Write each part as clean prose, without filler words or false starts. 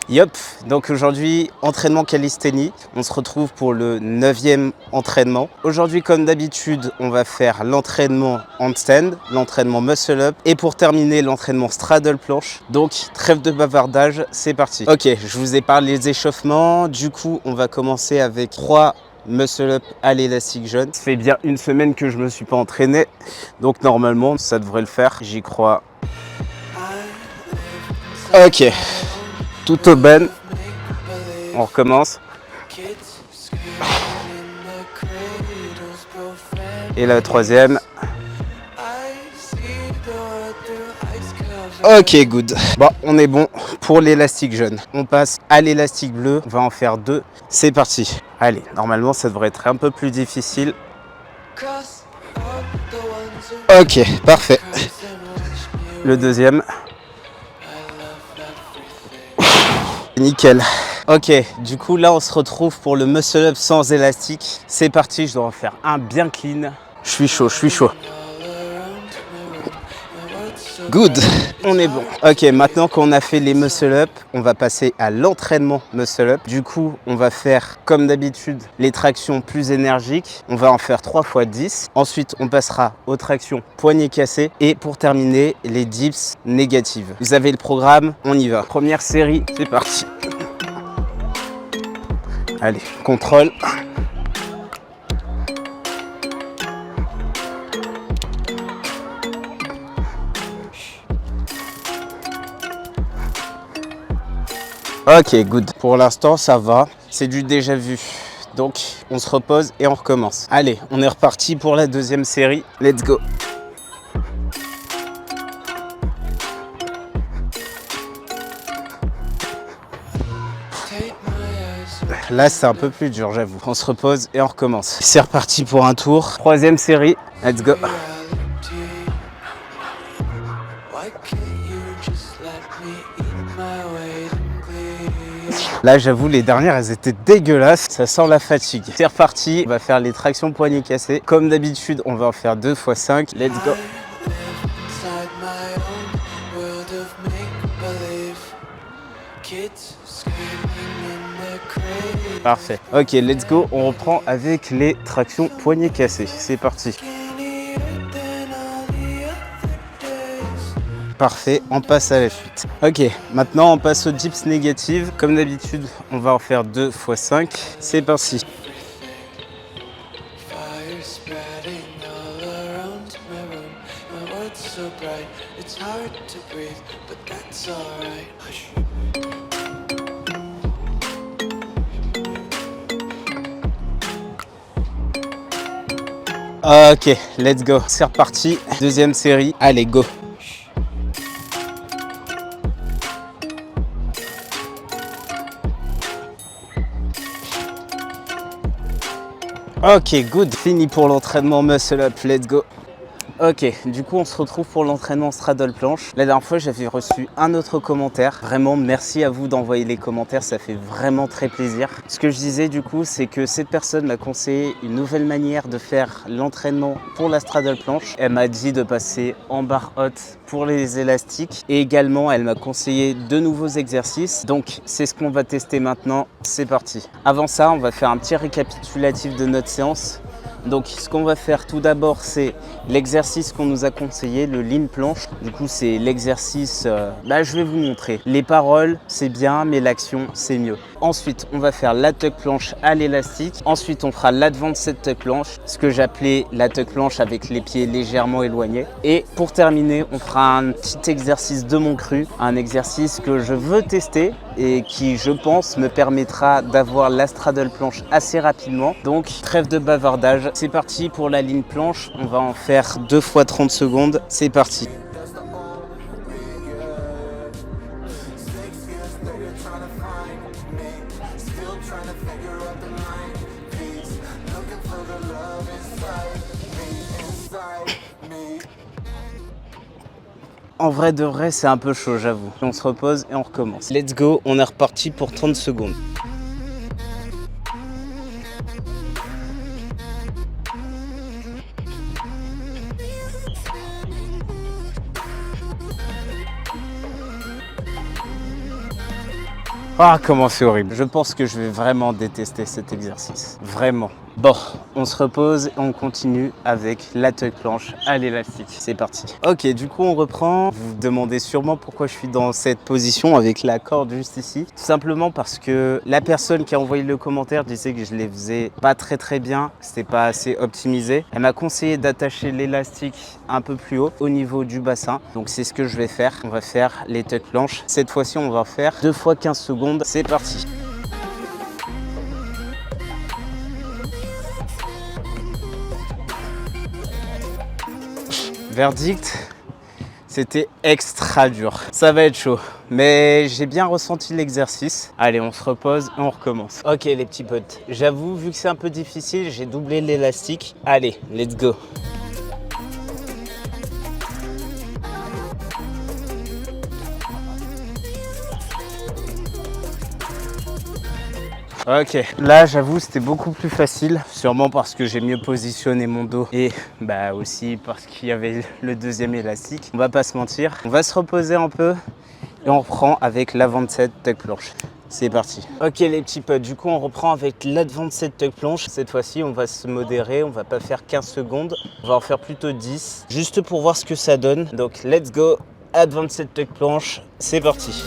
Yop, donc aujourd'hui, entraînement calisthénie. On se retrouve pour le 9e entraînement. Aujourd'hui, comme d'habitude, on va faire l'entraînement handstand, l'entraînement muscle up et pour terminer, l'entraînement straddle planche. Donc, trêve de bavardage, c'est parti. Ok, je vous ai parlé des échauffements. Du coup, on va commencer avec 3 muscle up à l'élastique jeune. Ça fait bien une semaine que je me suis pas entraîné. Donc, normalement, ça devrait le faire. J'y crois. Ok. Tout au ben, on recommence. Et la troisième. Ok, good. Bon, on est bon pour l'élastique jaune. On passe à l'élastique bleu. On va en faire 2. C'est parti. Allez, normalement, ça devrait être un peu plus difficile. Ok, parfait. Le deuxième. Nickel. Ok, du coup là on se retrouve pour le muscle up sans élastique. C'est parti, je dois en faire un bien clean. Je suis chaud, je suis chaud. Good, on est bon. Ok, maintenant qu'on a fait les muscle up, on va passer à l'entraînement muscle up. Du coup, on va faire comme d'habitude les tractions plus énergiques. On va en faire 3 x 10. Ensuite, on passera aux tractions poignets cassés. Et pour terminer, les dips négatives. Vous avez le programme, on y va. Première série, c'est parti. Allez, contrôle. Ok, good. Pour l'instant, ça va. C'est du déjà vu. Donc, on se repose et on recommence. Allez, on est reparti pour la deuxième série. Let's go. Là, c'est un peu plus dur, j'avoue. On se repose et on recommence. C'est reparti pour un tour. Troisième série. Let's go. Là, j'avoue, les dernières, elles étaient dégueulasses. Ça sent la fatigue. C'est reparti. On va faire les tractions poignets cassés. Comme d'habitude, on va en faire 2 x 5. Let's go. Parfait. Ok, let's go. On reprend avec les tractions poignets cassés. C'est parti. Parfait, on passe à la suite. Ok, maintenant on passe aux dips négatives. Comme d'habitude, on va en faire 2 x 5. C'est parti. Ok, let's go. C'est reparti. Deuxième série. Allez, go. Ok, good. Fini pour l'entraînement muscle up. Let's go. Ok, du coup on se retrouve pour l'entraînement straddle planche. La dernière fois j'avais reçu un autre commentaire. Vraiment merci à vous d'envoyer les commentaires, ça fait vraiment très plaisir. Ce que je disais du coup c'est que cette personne m'a conseillé une nouvelle manière de faire l'entraînement pour la straddle planche. Elle m'a dit de passer en barre haute pour les élastiques et également elle m'a conseillé de nouveaux exercices. Donc c'est ce qu'on va tester maintenant, c'est parti. Avant ça on va faire un petit récapitulatif de notre séance. Donc ce qu'on va faire tout d'abord c'est l'exercice qu'on nous a conseillé, le lean planche. Du coup c'est l'exercice, je vais vous montrer. Les paroles c'est bien mais l'action c'est mieux. Ensuite on va faire la tuck planche à l'élastique. Ensuite on fera l'advanced tuck planche, ce que j'appelais la tuck planche avec les pieds légèrement éloignés. Et pour terminer on fera un petit exercice de mon cru, un exercice que je veux tester et qui je pense me permettra d'avoir la straddle planche assez rapidement. Donc trêve de bavardage, c'est parti pour la ligne planche. On va en faire 2 x 30 secondes, c'est parti. En vrai de vrai, c'est un peu chaud, j'avoue. On se repose et on recommence. Let's go, on est reparti pour 30 secondes. Ah, comment c'est horrible. Je pense que je vais vraiment détester cet exercice. Vraiment. Bon, on se repose et on continue avec la tuck planche à l'élastique. C'est parti. Ok, du coup, on reprend. Vous vous demandez sûrement pourquoi je suis dans cette position avec la corde juste ici. Tout simplement parce que la personne qui a envoyé le commentaire disait que je les faisais pas très bien. C'était pas assez optimisé. Elle m'a conseillé d'attacher l'élastique un peu plus haut au niveau du bassin. Donc, c'est ce que je vais faire. On va faire les tuck planches. Cette fois-ci, on va faire 2 fois 15 secondes. C'est parti. Verdict, c'était extra dur. Ça va être chaud, mais j'ai bien ressenti l'exercice. Allez, on se repose et on recommence. Ok les petits potes, j'avoue, vu que c'est un peu difficile, j'ai doublé l'élastique. Allez, let's go. Ok, là j'avoue c'était beaucoup plus facile, sûrement parce que j'ai mieux positionné mon dos et bah aussi parce qu'il y avait le deuxième élastique. On va pas se mentir, on va se reposer un peu et on reprend avec l'Advanced tuck planche. C'est parti. Ok les petits potes, du coup on reprend avec l'Advanced tuck planche. Cette fois-ci on va se modérer, on va pas faire 15 secondes, on va en faire plutôt 10, juste pour voir ce que ça donne. Donc let's go, Advanced tuck planche, c'est parti.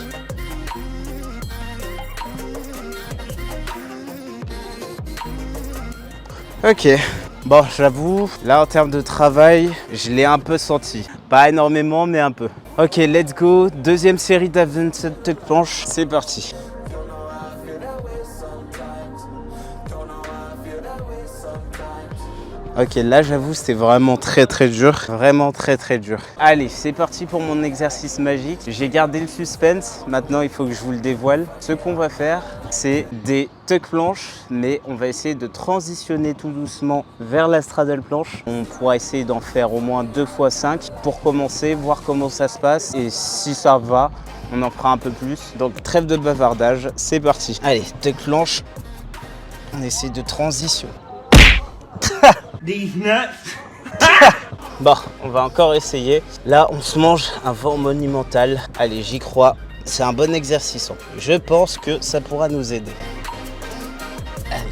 Ok, bon j'avoue, là en termes de travail, je l'ai un peu senti. Pas énormément mais un peu. Ok, let's go, deuxième série d'Advanced tuck planche, c'est parti. Ok, là j'avoue c'était vraiment très dur, vraiment très dur. Allez, c'est parti pour mon exercice magique. J'ai gardé le suspense, maintenant il faut que je vous le dévoile. Ce qu'on va faire, c'est des tuck planches, mais on va essayer de transitionner tout doucement vers la straddle planche. On pourra essayer d'en faire au moins 2 fois 5 pour commencer, voir comment ça se passe. Et si ça va, on en fera un peu plus. Donc trêve de bavardage, c'est parti. Allez, tuck planche, on essaie de transition. These nuts. Bon, on va encore essayer. Là, on se mange un vent monumental. Allez, j'y crois. C'est un bon exercice en plus. Je pense que ça pourra nous aider. Allez.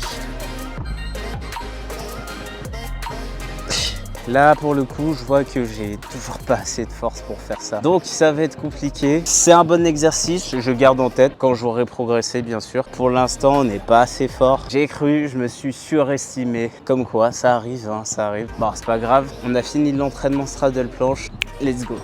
Là, pour le coup, je vois que j'ai toujours pas assez de force pour faire ça. Donc, ça va être compliqué. C'est un bon exercice, je garde en tête quand j'aurai progressé, bien sûr. Pour l'instant, on n'est pas assez fort. J'ai cru, je me suis surestimé. Comme quoi, ça arrive, hein, ça arrive. Bon, c'est pas grave. On a fini l'entraînement straddle planche. Let's go.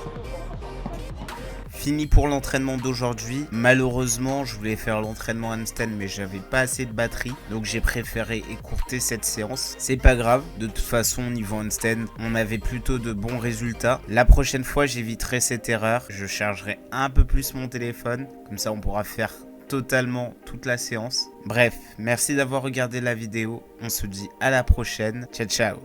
Fini pour l'entraînement d'aujourd'hui. Malheureusement, je voulais faire l'entraînement handstand, mais j'avais pas assez de batterie. Donc j'ai préféré écourter cette séance. C'est pas grave. De toute façon, niveau handstand, on avait plutôt de bons résultats. La prochaine fois, j'éviterai cette erreur. Je chargerai un peu plus mon téléphone. Comme ça, on pourra faire totalement toute la séance. Bref, merci d'avoir regardé la vidéo. On se dit à la prochaine. Ciao, ciao.